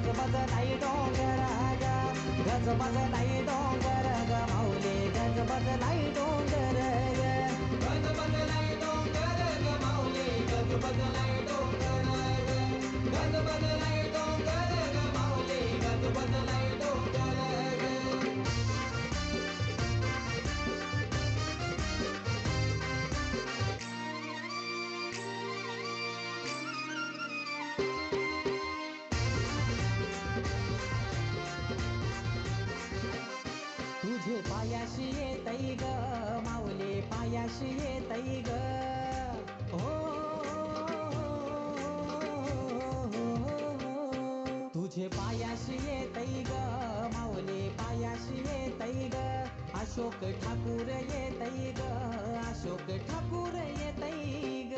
गजबजलाय डोंगर ग गजबजलाय डोंगर ग माऊली गजबजलाय डोंगर ग गजबजलाय डोंगर ग माऊली गजबजलाय डोंगर ग गजबजलाय डोंगर ग माऊली गजबजलाय डोंगर ग तुझे पायाशी येतई ग माऊली पायाशी येतई ग हो तुझे पायाशी येतई ग माऊली पायाशी येतई ग अशोक ठाकूर येतई ग अशोक ठाकूर येतई ग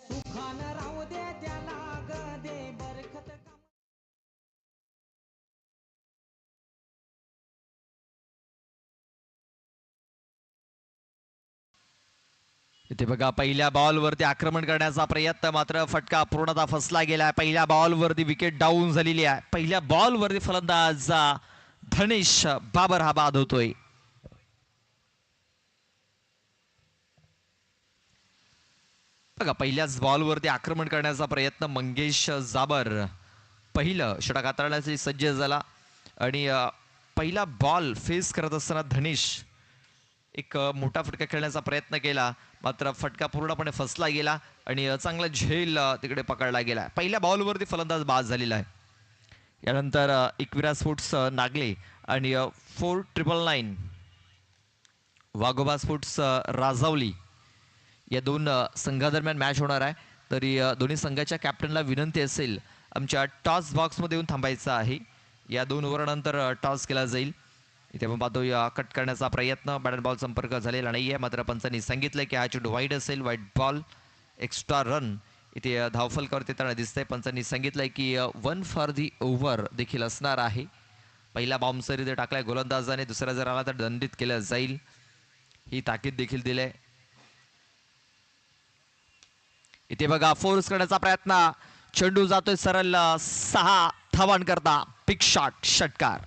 सुखान राहू दे त्याला ग दे बरखत इथे बघा पहिल्या बॉलवरती आक्रमण करण्याचा प्रयत्न मात्र फटका पूर्णतः फसला गेलाय. पहिल्या बॉलवरती विकेट डाऊन झालेली आहे. पहिल्या बॉलवरती फलंदाज धनेश बाबर हा बाद होतोय. बघा पहिल्याच बॉलवरती आक्रमण करण्याचा प्रयत्न मंगेश जाबर पहिलं षटक हाताळण्यासाठी सज्ज झाला आणि पहिला बॉल फेस करत असताना धनेश एक मोठा फटका खेळण्याचा प्रयत्न केला मात्र फटका पूर्णपणे फसला गेला आणि चांगला झेल तिकडे पकडला गेला. पहिल्या बॉलवरती फलंदाज बाद झालेला आहे. यानंतर एकविरा स्पोर्ट्स नागले आणि 4999 वाघोबा स्पोर्ट्स राजावली या दोन संघादरम्यान मॅच होणार आहे. तरी दोन्ही संघाच्या कॅप्टनला विनंती असेल आमच्या टॉस बॉक्समध्ये येऊन थांबायचं आहे. या 2 ओव्हरनंतर टॉस केला जाईल. इथे आपण पाहतो या कट करण्याचा प्रयत्न बॅट बॉल संपर्क झालेला नाही आहे मात्र पंचांनी सांगितलं की हा चेंडू वाईड असेल व्हाईट बॉल एक्स्ट्रा रन इथे धावफलकावर येताना दिसतंय. पंचांनी सांगितलंय की 1 फॉर दी ओव्हर देखील असणार आहे. पहिला बाउन्सर इथे टाकलाय गोलंदाजाने दुसरा जर आला तर दंडित केलं जाईल ही ताकीद देखील दिली. इथे बघा फोर्स करण्याचा प्रयत्न चेंडू जातोय सरळ 6 धावांकरता बिग शॉट षटकार.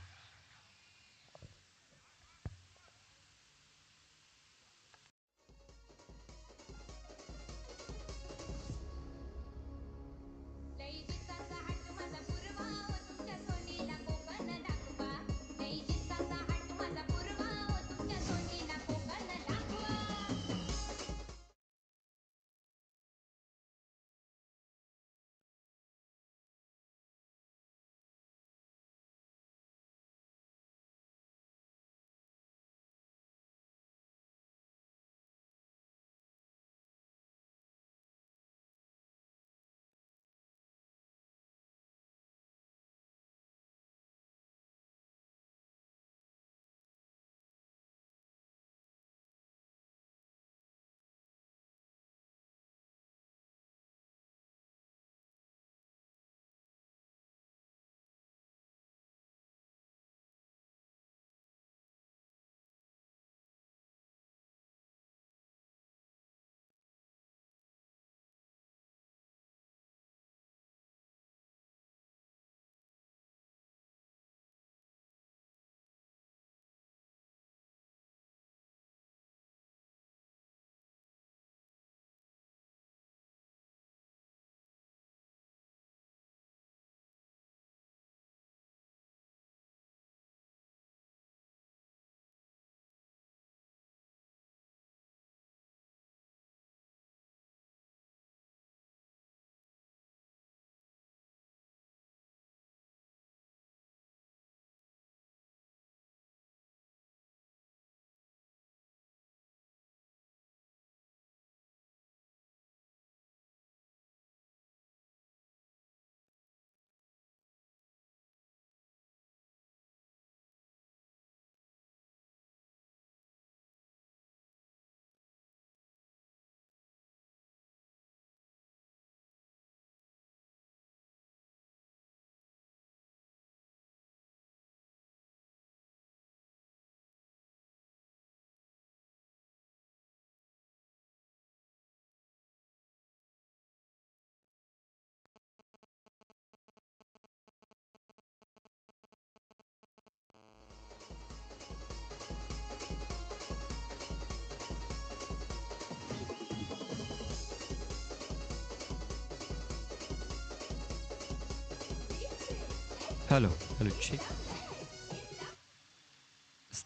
Hello hello check.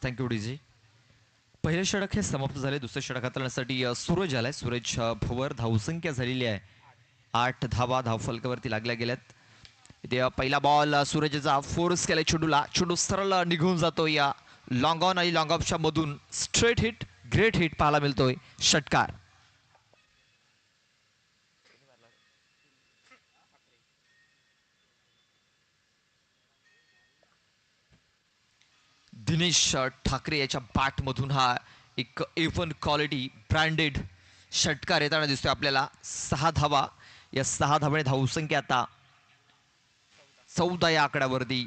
Thank you DJ. पहिले षटक हे समाप्त झाले. दुसरे षटक हाताळण्यासाठी सूरज आलाय. सूरज भोवर धावसंख्या झालेली आहे 8 धावा धावफलकावरती लागल्या गेल्यात. इथे पहिला बॉल सूरजचा फोर्स केलाय चेंडूला. चेंडू सरळ निघून जातो या लॉंग ऑन आणि लॉंग ऑफच्या मधून. स्ट्रेट हिट, ग्रेट हिट पाहायला मिळतोय. षटकार. दिनेश ठाकरे याच्या बॅटमधून हा एक A1 क्वालिटी ब्रँडेड षटकार येताना दिसतोय आपल्याला. 6 धावा. या 6 धावाने धावसंख्या आता 14 या आकड्यावरती.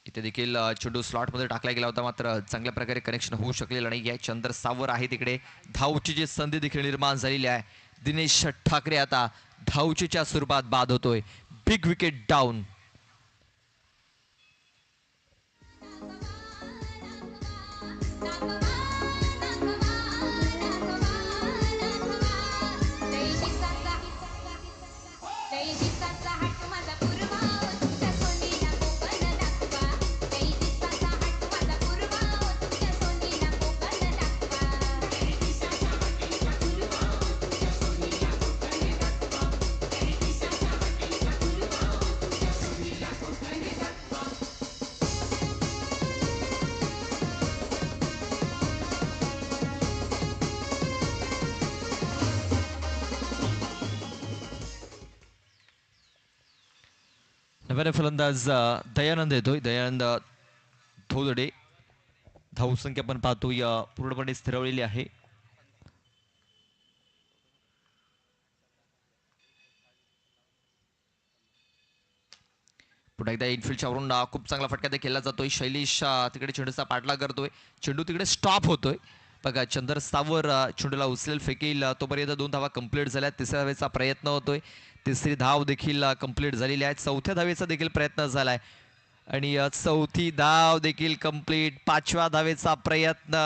इथे देखील चेंडू स्लॉटमध्ये टाकला गेला होता, मात्र चांगल्या प्रकारे कनेक्शन होऊ शकलेलं नाही आहे. चंद्र सावर आहे तिकडे. धावची जी संधी देखील निर्माण झालेली आहे. दिनेश ठाकरे आता धावचीच्या स्वरूपात बाद होतोय. Big wicket down. नव्याने फलंदाज दयानंद येतोय. दयानंद थोदडे. धावसंख्या पण पाहतो या पूर्णपणे स्थिरवलेली आहे. पुन्हा एकदा इनफिल्डच्या वरून खूप चांगला फटका देखील केला जातोय. शैलेश तिकडे चेंडूचा पाठलाग करतोय. चेंडू तिकडे स्टॉप होतोय. बघा चंद्र सावर चेंडूला उचलेल फेकील तोपर्यंत 2 धावा कंप्लीट झाल्या. तिसऱ्या धावेचा प्रयत्न होतोय. तिसरी धाव देखील कंप्लीट झालेली आहे. चौथ्या धावेचा देखील प्रयत्न झालाय आणि चौथी धाव देखील कंप्लीट. 5व्या धावेचा प्रयत्न.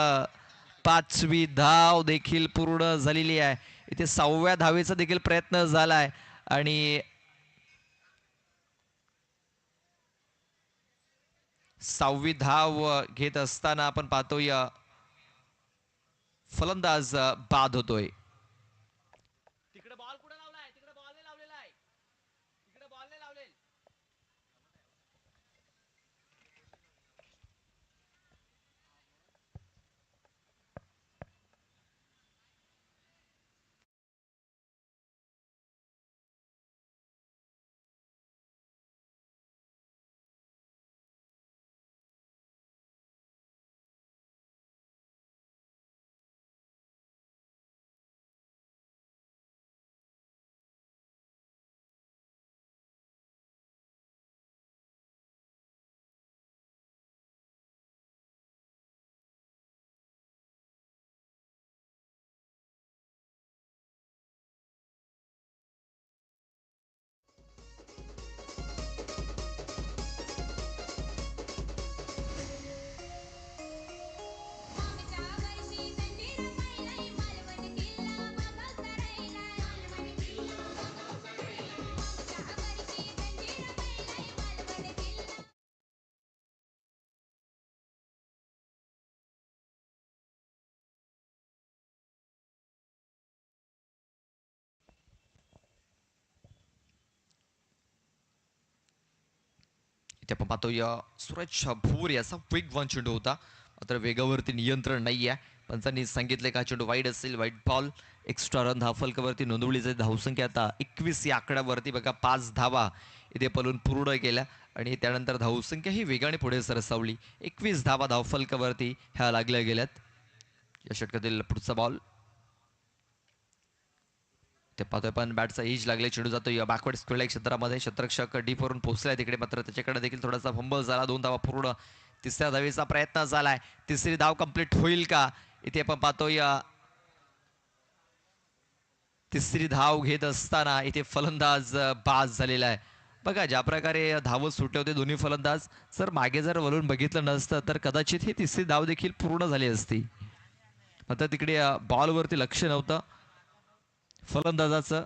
5वी धाव देखील पूर्ण झालेली आहे. इथे 6व्या धावेचा देखील प्रयत्न झालाय आणि 6वी धाव घेत असताना आपण पाहतोय फलंदाज बाद होतोय. तिकडे बॉल कुठे लावलाय? तिकडे बॉल नाही लावलेला आहे. तिकडे बॉल नाही लावलेला. इथे आपण पाहतोय सूरज भोर याचा वेगवान चेंडू होता, मात्र वेगावरती नियंत्रण नाही आहे. पंचांनी सांगितले का चेंडू वाईड असेल, वाईड बॉल. एक्स्ट्रा रन धावफलकावरती नोंदवली जाईल. धावसंख्या आता 21 या आकड्यावरती. बघा 5 धावा इथे पलून पूर्ण केल्या आणि त्यानंतर धावसंख्या ही वेगाने पुढे सरसावली. 21 धावा धावफलकावरती ह्या लागल्या गेल्यात. या षटकातील पुढचा बॉल ते पाहतोय पण बॅटचा एज लागले. चेंडू जातो बॅकवर्ड स्क्वेअर क्षेत्रामध्ये. क्षेत्ररक्षक डीप वरून पोहोचलाय तिकडे, मात्र त्याच्याकडे देखील थोडासा फंबल झाला. 2 धावा पूर्ण. तिसऱ्या धावेचा प्रयत्न झालाय. तिसरी धाव कंप्लीट होईल का? इथे आपण पाहतोय तिसरी धाव घेत असताना इथे फलंदाज बाद झालेला आहे. बघा ज्या प्रकारे धाव सुटले होते दोन्ही फलंदाज, जर मागे जर वळून बघितलं नसतं तर कदाचित ही तिसरी धाव देखील पूर्ण झाली असती. मात्र तिकडे बॉलवरती लक्ष नव्हतं फलंदाजाचं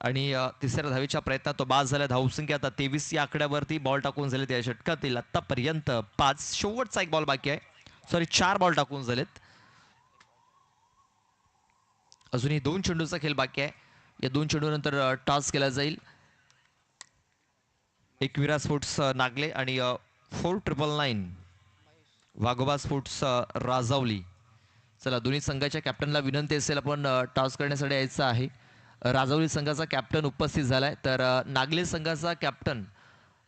आणि तिसऱ्या धावेच्या प्रयत्नात तो बाद झाला. धावसंख्या आता 23 या आकड्यावरती. बॉल टाकून झाले त्या षटकातील आतापर्यंत 5. शेवटचा एक बॉल बाकी आहे. सॉरी 4 बॉल टाकून झालेत. अजूनही 2 चेंडूचा खेळ बाकी आहे. या 2 चेंडूनंतर टॉस केला जाईल. एकविरा स्पोर्ट्स नागले आणि 4999 वाघोबा स्पोर्ट्स राजावली. चला दोन्ही संघाच्या कॅप्टनला विनंती असेल आपण टॉस करण्यासाठी यायचं आहे. राजावली संघाचा कॅप्टन उपस्थित झालाय तर नागले संघाचा कॅप्टन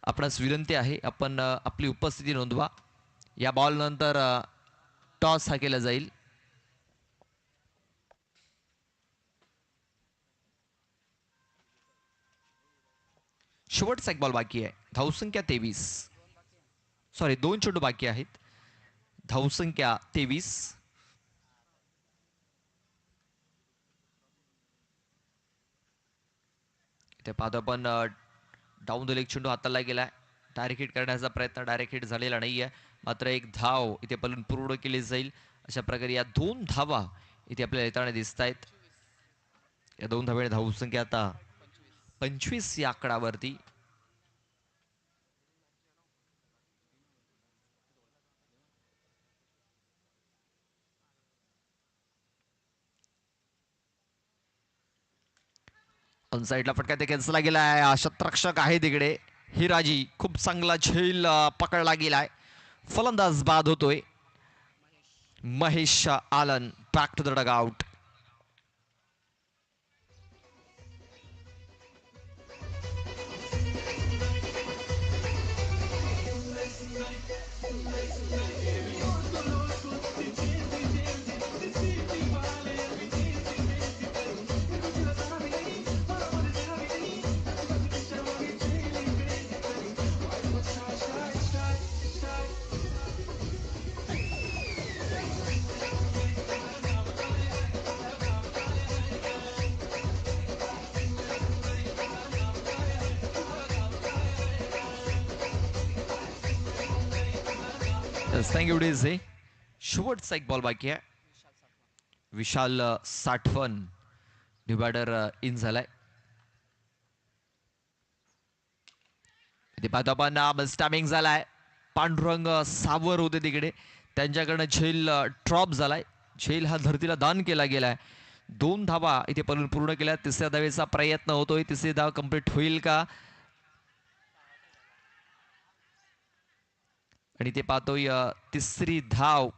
आपणास विनंती आहे आपण आपली उपस्थिती नोंदवा. या बॉल नंतर टॉस हा केला जाईल. शेवटचा एक बॉल बाकी आहे. धावसंख्या 23. सॉरी 2 चेंडू बाकी आहेत. धावसंख्या 23. इथे पाहतो आपण डाऊन द लेग चेंडू हाताला गेलाय. डायरेक्ट हिट करण्याचा प्रयत्न डायरेक्ट हिट झालेला नाहीये. मात्र एक धाव इथे पलून पूर्ण केली जाईल. अशा प्रकारे या 2 धावा इथे आपल्याला येताना दिसत आहेत. या 2 धावेने धावसंख्या आता 25 या आकडावरती. साईडला फटका ते कॅन्सला गेलाय. शतरक्षक आहे तिकडे. हिराजी खूप चांगला झेल पकडला गेलाय. फलंदाज बाद होतोय. महेश आलन back to the dugout. Thank you DJ. शेवटचा एक बॉल बाकी आहे. विशाल साठवण डिवायडर इन झालाय. पाहतो आपण स्टॅमिंग झालाय. पांडुरंग सावर होते तिकडे. त्यांच्याकडनं झेल ड्रॉप झालाय. झेल हा धरतीला दान केला गेलाय. 2 धावा इथे पूर्ण केल्या. तिसऱ्या धावेचा प्रयत्न होतोय. तिसरी धाव कंप्लीट होईल का आणि ते पाहतोय तिसरी धाव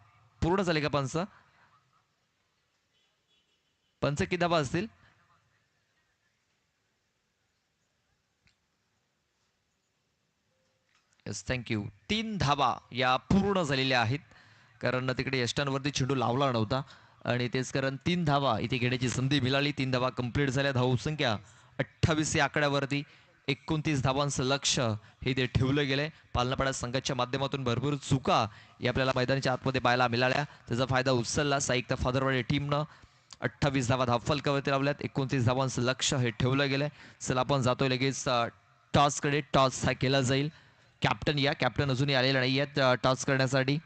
पूर्ण झाली का पंच. किती धावा असतील. Yes thank you. 3 धावा या पूर्ण झालेल्या आहेत. कारण तिकडे यष्टांवरती चेंडू लावला नव्हता आणि तेच कारण 3 धावा इथे घेण्याची संधी मिळाली. 3 धावा कंप्लीट झाल्या. धावसंख्या 28 या आकड्यावरती. 29 धावांचं लक्ष हे ते ठेवलं गेलंय. पालनापाडा संघाच्या माध्यमातून भरपूर चुका या आपल्याला मैदानाच्या आतमध्ये पाहायला मिळाल्या. त्याचा फायदा उचलला साईक फादरवाडी टीमनं. 28 धावा धावफलकावरती लावल्यात. 29 धावांचं लक्ष हे ठेवलं गेलंय. चला आपण जातोय लगेच टॉसकडे. टॉस हा केला जाईल. कॅप्टन अजूनही आलेला नाही आहेत टॉस करण्यासाठी.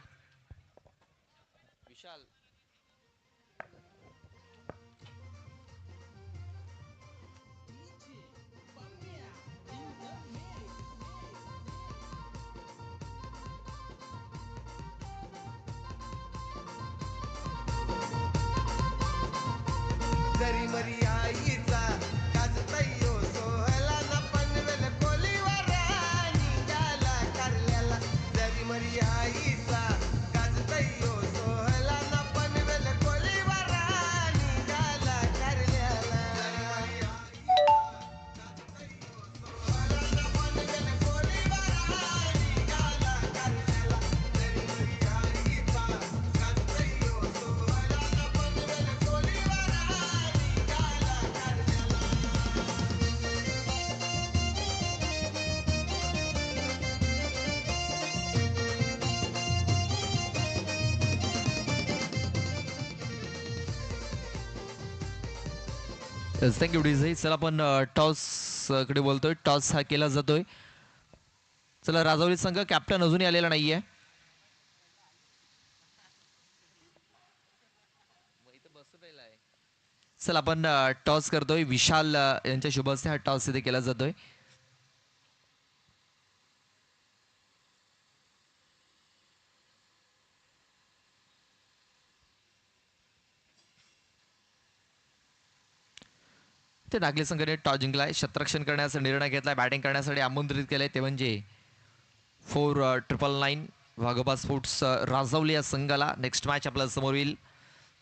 जरी मरी आईचा गाजतयो सोहला ना पनवेल कोलीवर निघाला कारल्याला. जरी मरी आईचा गाजतयो सोहला ना पनवेल कोलीवर निघाला कारल्याला. सोहला ना पनवेल कोलीवर निघाला कारल्याला. जरी मरी आईचा गाजतयो सोहला ना पनवेल कोलीवर थँक्यू डीजे. चला आपण टॉस कडे बोलतोय. टॉस हा केला जातोय. चला राजावली संघ कॅप्टन अजूनही आलेला नाहीये. चल आपण टॉस करतोय. विशाल यांच्या शुभ हस्ते हा टॉस इथे केला जातोय. ते नागली संघाने टॉस जिंकलाय. क्षेत्ररक्षण करण्याचा निर्णय घेतलाय. बॅटिंग करण्यासाठी आमंत्रित केलंय ते म्हणजे 4,999 वाघोबा स्पोर्ट्स राजौली या संघाला. नेक्स्ट मॅच आपल्या समोर येईल.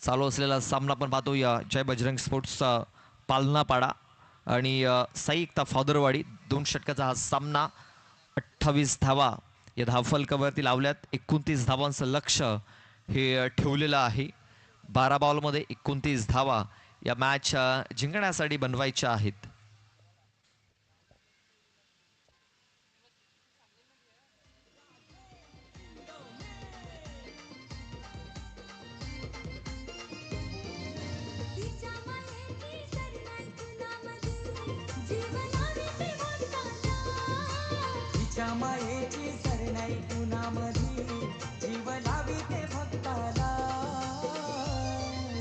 चालू असलेला सामना आपण पाहतोय जय बजरंग स्पोर्ट्स पालनापाडा आणि साई एकता फादरवाडी. 2 षटकाचा हा सामना. 28 धावा या धावफलकावरती लावल्यात. 29 धावांचं लक्ष हे ठेवलेलं आहे. 12 बॉलमध्ये 29 धावा या मॅच जिंकण्यासाठी बनवायच्या आहेत. तिच्या मायेची सर नाही कुणामध्ये जीव लावी ते भक्ताला.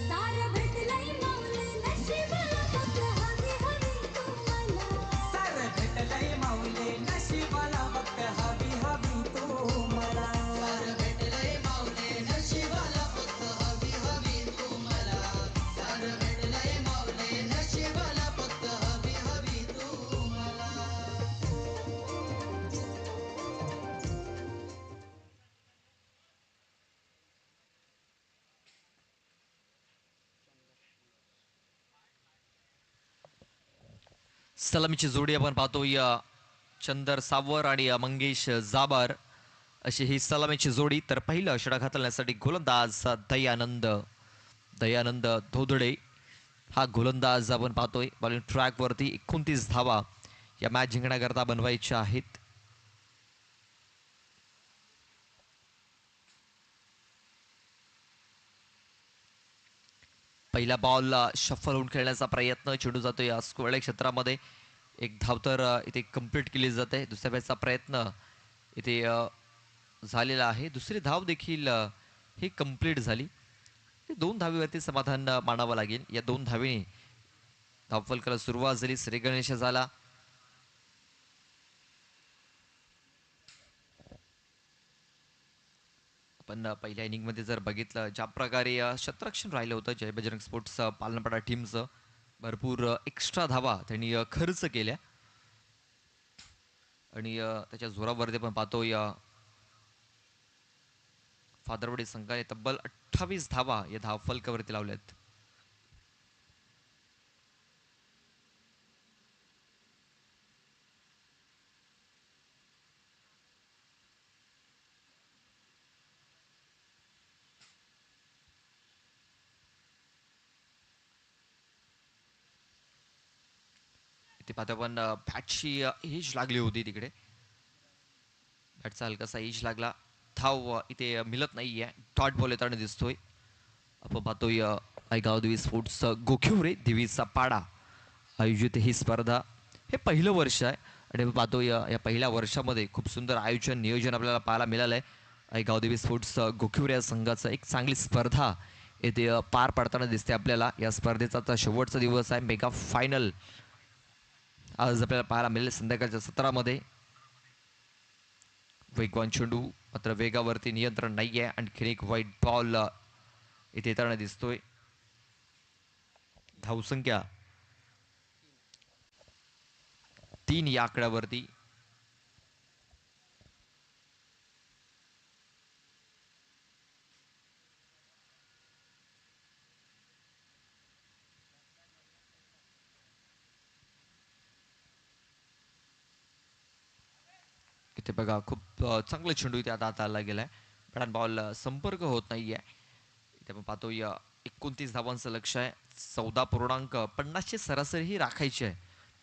सारं भेटलंय माऊली नशिबाला फक्त हवी हवी तुम्हाला. सारं भेटलंय माऊले नशिबाला फक्त हवी हवी तू मला. सारं भेटलंय माऊले नशिबाला फक्त हवी हवी तू मला. सारं भेटलंय माऊले नशिबाला फक्त हवी हवी तू मला. सलामीची जोडी आपण पाहतोय चंदर सावर आणि मंगेश जाबार अशी ही सलामीची जोडी. तर पहिलं षटक हाताळण्यासाठी गोलंदाज दयानंद धोदडे हा गोलंदाज आपण पाहतोय. बॉलिंग ट्रॅक वरती 29 धावा या मॅच जिंकण्याकरता बनवायच्या आहेत. पहिला बॉल शफल होऊन खेळण्याचा प्रयत्न. चेंडू जातो या स्क्वेअर क्षेत्रामध्ये. एक धाव तर इथे कंप्लीट केली जाते. दुसऱ्या बॅचचा प्रयत्न इथे झालेला आहे. दुसरी धाव देखील ही कंप्लीट झाली. 2 धावेवरती समाधान मानावं लागेल. या 2 धावेने धावफलकाला सुरुवात झाली. श्री गणेश झाला. आपण पहिल्या इनिंगमध्ये जर बघितलं ज्या प्रकारे क्षेत्ररक्षण राहिलं होतं जय बजरंग स्पोर्ट्स पालनापाडा टीमचं, भरपूर एक्स्ट्रा धावा त्यांनी खर्च केल्या आणि त्याच्या जोरावरती पण पाहतोय फादरवाडी संघाने तब्बल 28 धावा या धावफलकावरती लावल्यात. इथे पाहतो आपण बॅटची एज लागली होती तिकडे. बॅटचा हलकासा एज लागला. धाव इथे मिळत नाहीये. डॉट बॉल येताना दिसतोय. आपण पाहतोय आयगाव देवी स्पोर्ट्स गोखिवरे देवीचा पाडा आयोजित ही स्पर्धा. हे पहिलं वर्ष आहे आणि आपण पाहतोय या पहिल्या वर्षामध्ये खूप सुंदर आयोजन नियोजन आपल्याला पाहायला मिळालंय. आयगाव देवी स्पोर्ट्स गोखिवरे या संघाचं एक चांगली स्पर्धा येथे पार पडताना दिसते आपल्याला. या स्पर्धेचा आता शेवटचा दिवस आहे. मेगा फायनल आज आपल्याला पाहायला मिळेल संध्याकाळच्या सत्रामध्ये. वेगवान चेंडू मात्र वेगावरती नियंत्रण नाहीये. आणखीन एक वाईट बॉल इथे येताना दिसतोय. धावसंख्या 3 या आकड्यावरती. इथे बघा खूप चांगला चेंडू इथे आता हाताळला गेलाय. पण बॉल संपर्क होत नाहीये. इथे आपण पाहतोय 29 धावांचं लक्ष आहे. 14.50 ची सरासरी ही राखायची आहे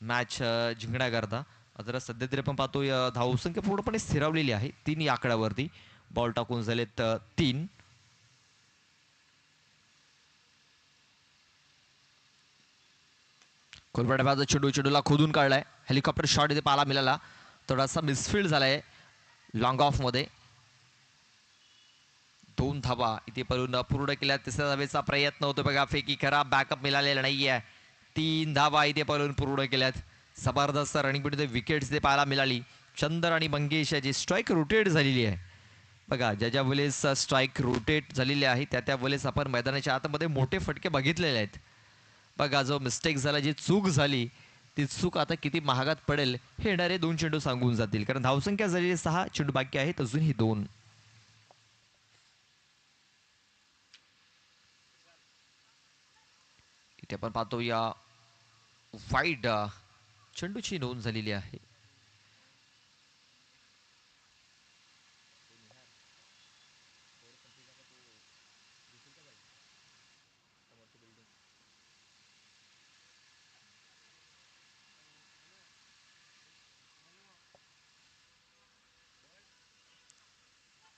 मॅच जिंकण्याकरता. मात्र सध्या तरी आपण पाहतोय धावसंख्या पूर्णपणे स्थिरावलेली आहे 3 या आकड्यावरती. बॉल टाकून झालेत 3. कोलपाड्याचा चेंडूला खोदून काढलाय. हेलिकॉप्टर शॉट इथे पाहायला मिळाला. थोडासा मिसफील्ड झालाय लॉंग ऑफ मध्ये. 2 धावा इथे पूर्ण केल्या. तिसऱ्या धावेचा प्रयत्न होतो बघा. फेकी खराब, बॅकअप मिळालेला नाहीये. 3 धावा इथे पूर्ण केल्यात. जबरदस्त रनिंग पण विकेट्स इथे पाहायला मिळाली. चंदर आणि मंगेश याची स्ट्राईक रोटेट झालेली आहे बघा. ज्या वेळेस स्ट्राईक रोटेट झालेली आहे त्या वेळेस आपण मैदानाच्या आतमध्ये मोठे फटके बघितलेले आहेत बघा. जो मिस्टेक झाला, जी चूक झाली, ती चूक आता किती महागात पडेल हे येणारे 2 चेंडू सांगून जातील. कारण धावसंख्या झालेली 6, चेंडू बाकी आहेत अजूनही 2. इथे आपण पाहतो या वाईड चेंडूची नोंद झालेली आहे.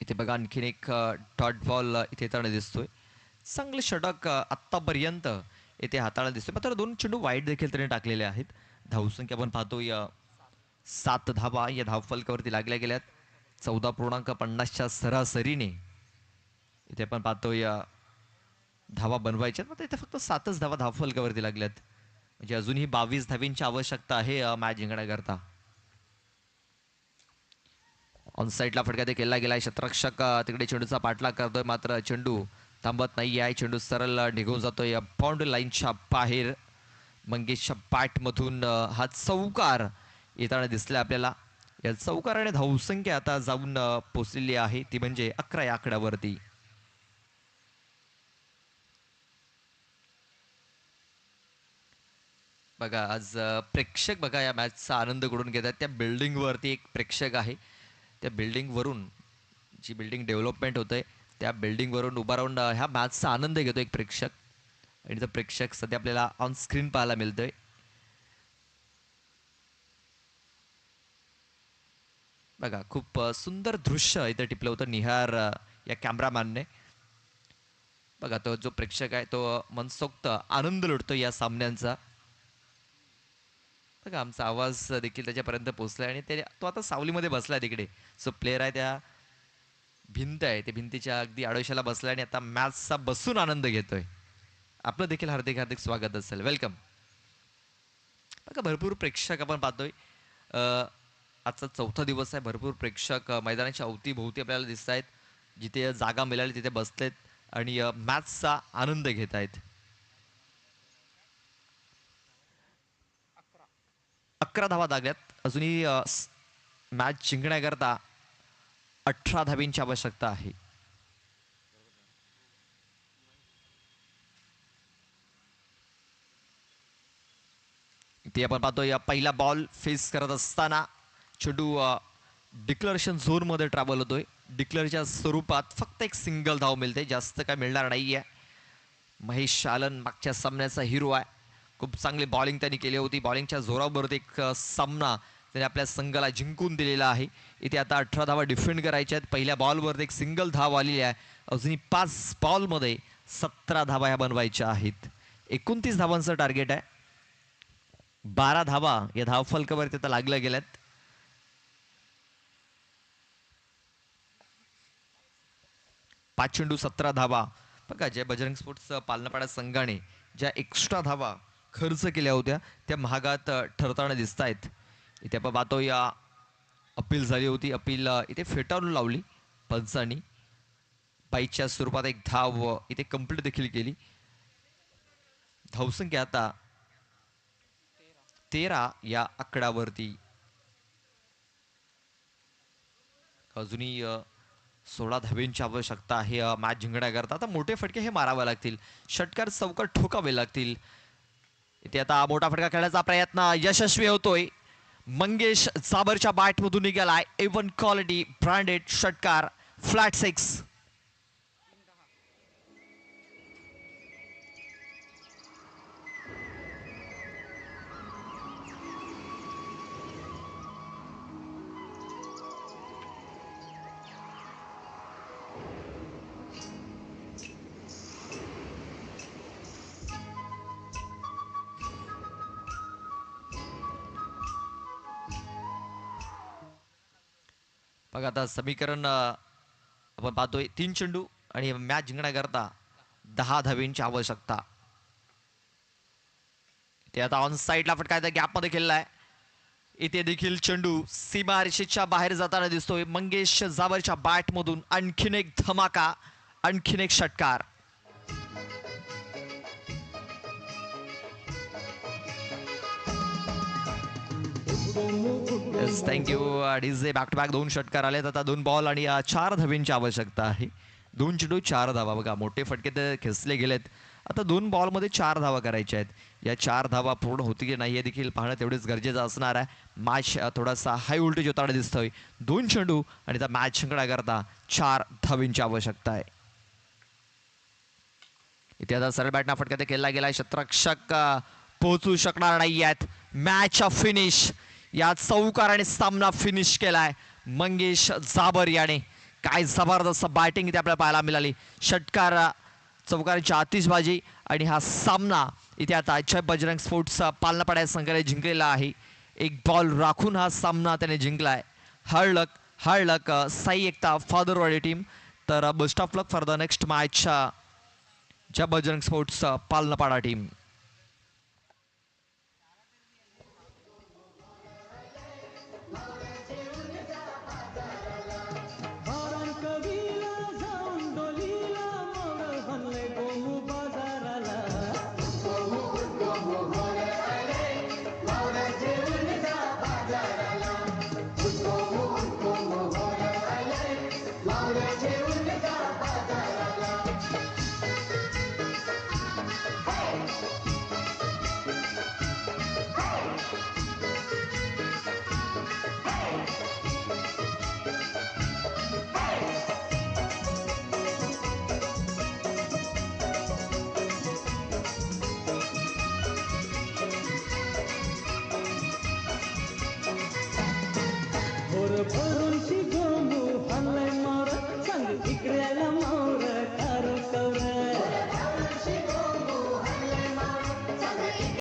इथे बघा आणखीन एक डॉट बॉल इथे येताना दिसतोय. चांगले षटक आत्तापर्यंत इथे हाताळा दिसतोय. मात्र 2 चेंडू वाईट देखील त्याने टाकलेले आहेत. धावसंख्या आपण पाहतो या 7 धावा या धावफलकावरती लागल्या गेल्यात. 14.50च्या सरासरीने इथे आपण पाहतो या धावा बनवायच्यात. मात्र इथे फक्त 7च धावा धावफलकावरती लागल्यात. म्हणजे अजूनही 22 धावींची आवश्यकता आहे मॅच जिंकण्याकरता. ऑन साईडला फटका ते केला गेलाय. क्षेत्ररक्षक तिकडे चेंडूचा पाठलाग करतोय, मात्र चेंडू थांबत नाही आहे. चेंडू सरळ निघून जातोय बाउंड लाईनच्या बाहेर. मंगेशच्या बॅटमधून हा चौकार येताना दिसला आपल्याला. या चौकाराने धावसंख्या आता जाऊन पोचलेली आहे, ती म्हणजे 11 या आकड्यावरती. बघा आज प्रेक्षक बघा या मॅचचा आनंद करून घेतात. त्या बिल्डिंगवरती एक प्रेक्षक आहे. त्या बिल्डिंगवरून जी बिल्डिंग डेव्हलपमेंट होतंय त्या बिल्डिंगवरून उभा राहून ह्या मॅचचा आनंद घेतो एक प्रेक्षक. आणि तो प्रेक्षक सध्या आपल्याला ऑन स्क्रीन पाहायला मिळतोय. बघा खूप सुंदर दृश्य इथं टिपलं होतं निहार या कॅमेरामॅनने. बघा तो जो प्रेक्षक आहे तो मनसोक्त आनंद लुटतो या सामन्यांचा. बघा आमचा आवाज देखील त्याच्यापर्यंत पोहोचलाय आणि तो आता सावलीमध्ये बसलाय तिकडे. जो प्लेअर आहे त्या भिंत आहे त्या भिंतीच्या अगदी आडोशाला बसलाय आणि आता मॅचचा बसून आनंद घेतोय. आपलं देखील हार्दिक हार्दिक स्वागत असेल, वेलकम. बघा भरपूर प्रेक्षक आपण पाहतोय. आजचा 4था दिवस आहे. भरपूर प्रेक्षक मैदानाच्या अवतीभोवती आपल्याला दिसत आहेत. जिथे जागा मिळाली तिथे बसलेत आणि मॅचचा आनंद घेत आहेत. 11 धावा लागल्यात. अजूनही मॅच जिंकण्याकरता 18 धावींची आवश्यकता आहे. इथे आपण पाहतो या पहिला बॉल फेस करत असताना चेंडू डिक्लरेशन झोन मध्ये ट्रॅव्हल होतोय. डिक्लेअरच्या स्वरूपात फक्त एक सिंगल धाव मिळते, जास्त काय मिळणार नाहीये. महेश आलन मागच्या सामन्याचा हिरो आहे. खूप चांगली बॉलिंग त्यांनी केली होती. बॉलिंगच्या जोरावर एक सामना त्याने आपल्या संघाला जिंकून दिलेला आहे. इथे आता 18 धावा डिफेंड करायच्या आहेत. पहिल्या बॉलवर एक सिंगल धाव आलेली आहे. अजूनही 5 बॉलमध्ये 17 धावा ह्या बनवायच्या आहेत. 29 धावांचं टार्गेट आहे. 12 धावा या धावफलकावरती आता लागल्या गेल्यात. पाच चेंडू 17 धावा. बघा जय बजरंग स्पोर्ट्स पालनापाडा संघाने ज्या एक्स्ट्रा धावा खर्च केल्या होत्या त्या महागात ठरताना दिसत आहेत. इथे आपण पाहतो या अपील झाली होती. अपील इथे फेटाळून लावली पंचांनी. बाईच्या स्वरूपात एक धाव इथे कंप्लीट देखील केली. धावसंख्या आता 13 या आकड्यावरती. अजूनही 16 धावेंची आवश्यकता आहे मॅच जिंकण्याकरता. आता मोठे फटके हे मारावे लागतील. षटकार चौकार ठोकावे लागतील. इथे आता मोठा फटका खेळण्याचा प्रयत्न यशस्वी होतोय. मंगेश जाबरच्या बॅटमधून निघालाय. A1 क्वालिटी ब्रँडेड षटकार फ्लॅट 6. बघा आता समीकरण आपण पाहतोय 3 चेंडू आणि मॅच जिंकण्याकरता 10 धावींची आवश्यकता. ते आता ऑन साईडला फटकायचा गॅपमध्ये खेळला आहे. इथे देखील चेंडू सीमारेषेच्या बाहेर जाताना दिसतोय. मंगेश जावरच्या बॅटमधून आणखीन एक धमाका, आणखीन एक षटकार. Thank you DJ. Back to back 2 षटकार आलेत. आता 2 बॉल आणि 4 धावींची आवश्यकता आहे. 2 चेंडू 4 धावा. बघा मोठे फटके तर खेचले गेलेत. आता 2 बॉलमध्ये 4 धावा करायच्या आहेत. या 4 धावा पूर्ण होती की नाही हे देखील पाहणं तेवढेच गरजेचं असणार आहे. मॅच थोडासा हाय व्होल्टेज होताना दिसतोय. 2 चेंडू आणि त्या मॅच जिंकण्याकरता 4 धावींची आवश्यकता आहे. इथे आता सरळ बॅटना फटका ते केला गेला. क्षेत्ररक्षक पोहोचू शकणार नाही आहेत. Match finish. या चौकाराने सामना फिनिश केलाय मंगेश जाबर याने. काय जबरदस्त बॅटिंग इथे आपल्याला पाहायला मिळाली. षटकार, चौकारांची आतिषबाजी आणि हा सामना इथे आता जय बजरंग स्पोर्ट्स पालनापाडा या संघाने जिंकलेला आहे. 1 बॉल राखून हा सामना त्याने जिंकलाय. Hard luck Sai Ekta Fadarwadi team. तर best of luck for the next match Jai Bajrang sports Palnapada team.